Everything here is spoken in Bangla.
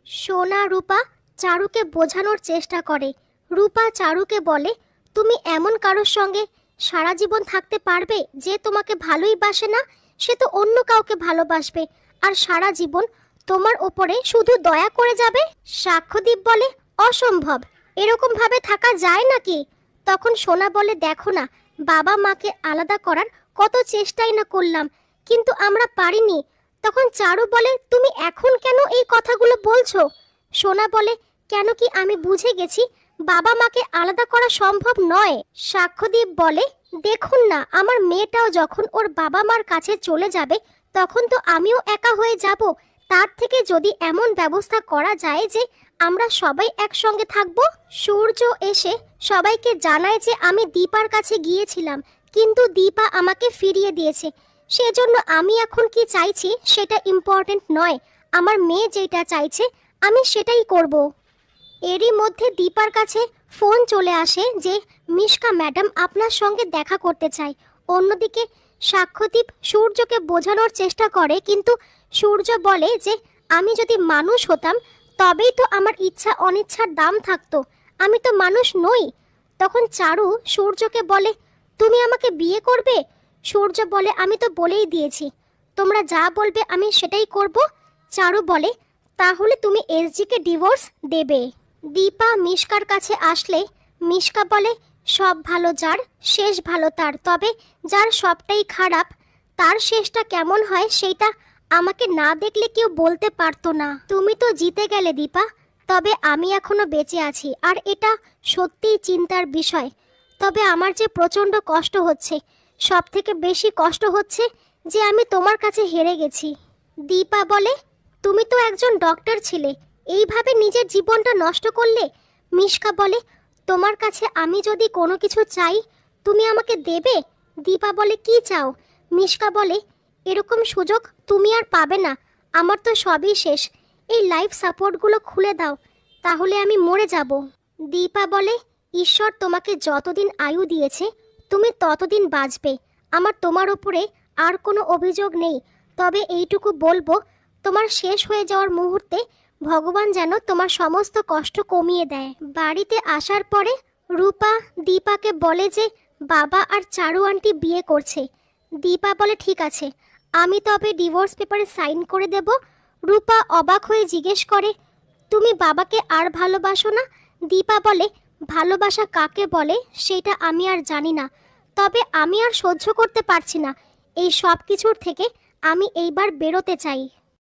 সোনা রূপা চারুকে বোঝানোর চেষ্টা করে। রূপা চারুকে বলে, তুমি এমন কারোর সঙ্গে সারা জীবন থাকতে পারবে যে তোমাকে ভালোই বাসে না? সে তো অন্য কাউকে ভালোবাসবে আর সারা জীবন তোমার ওপরে শুধু দয়া করে যাবে। সাক্ষ্যদীপ বলে, অসম্ভব, এরকম ভাবে থাকা যায় নাকি? তখন সোনা বলে, দেখো না, বাবা মাকে আলাদা করার কত চেষ্টাই না করলাম, কিন্তু আমরা পারিনি। তখন চারু বলে, তুমি এখন কেন এই কথাগুলো বলছো? সোনা বলে, কেন কি আমি বুঝে গেছি বাবা মাকে আলাদা করা সম্ভব নয়। সাক্ষ্যদীপ বলে, দেখুন না, আমার মেয়েটাও যখন ওর বাবা মার কাছে চলে যাবে তখন তো আমিও একা হয়ে যাব। তার থেকে যদি এমন ব্যবস্থা করা যায় যে আমরা সবাই একসঙ্গে থাকবো। সূর্য এসে সবাইকে জানায় যে আমি দীপার কাছে গিয়েছিলাম, কিন্তু দীপা আমাকে ফিরিয়ে দিয়েছে। সেজন্য আমি এখন কি চাইছি সেটা ইম্পর্টেন্ট নয়, আমার মেয়ে যেটা চাইছে আমি সেটাই করব। এরই মধ্যে দীপার কাছে ফোন চলে আসে যে মিশকা ম্যাডাম আপনার সঙ্গে দেখা করতে চায়। অন্যদিকে সাক্ষ্যদীপ সূর্যকে বোঝানোর চেষ্টা করে, কিন্তু সূর্য বলে যে আমি যদি মানুষ হতাম তবেই তো আমার ইচ্ছা অনিচ্ছার দাম থাকতো, আমি তো মানুষ নই। তখন চারু সূর্যকে বলে, তুমি আমাকে বিয়ে করবে? সূর্য বলে, আমি তো বলেই দিয়েছি, তোমরা যা বলবে আমি সেটাই করব। চারু বলে, তাহলে তুমি এসজিকে ডিভোর্স দেবে। দীপা মিশকার কাছে আসলে মিশকা বলে, সব ভালো যার শেষ ভালো তার, তবে যার সবটাই খারাপ তার শেষটা কেমন হয় সেটা আমাকে না দেখলে কেউ বলতে পারতো না। তুমি তো জিতে গেলে দীপা, তবে আমি এখনো বেঁচে আছি আর এটা সত্যিই চিন্তার বিষয়। তবে আমার যে প্রচণ্ড কষ্ট হচ্ছে, সব থেকে বেশি কষ্ট হচ্ছে যে আমি তোমার কাছে হেরে গেছি। দীপা বলে, তুমি তো একজন ডক্টর ছিলে, এইভাবে নিজের জীবনটা নষ্ট করলে। মিশকা বলে, তোমার কাছে আমি যদি কোনো কিছু চাই তুমি আমাকে দেবে? দীপা বলে, কি চাও? মিশকা বলে, এরকম সুযোগ তুমি আর পাবে না, আমার তো সবই শেষ, এই লাইফ সাপোর্টগুলো খুলে দাও, তাহলে আমি মরে যাব। দীপা বলে, ঈশ্বর তোমাকে যতদিন আয়ু দিয়েছে তুমি ততদিন বাঁচবে, আমার তোমার উপরে আর কোনো অভিযোগ নেই। তবে এইটুকু বলবো, তোমার শেষ হয়ে যাওয়ার মুহূর্তে ভগবান যেন তোমার সমস্ত কষ্ট কমিয়ে দেয়। বাড়িতে আসার পরে রূপা দীপাকে বলে যে বাবা আর চারু আন্টি বিয়ে করছে। দীপা বলে, ঠিক আছে, আমি তবে ডিভোর্স পেপারে সাইন করে দেব। রূপা অবাক হয়ে জিজ্ঞেস করে, তুমি বাবাকে আর ভালোবাসো না? দীপা বলে, ভালোবাসা কাকে বলে সেটা আমি আর জানি না, তবে আমি আর সহ্য করতে পারছি না, এই সব কিছুর থেকে আমি এইবার বেরোতে চাই।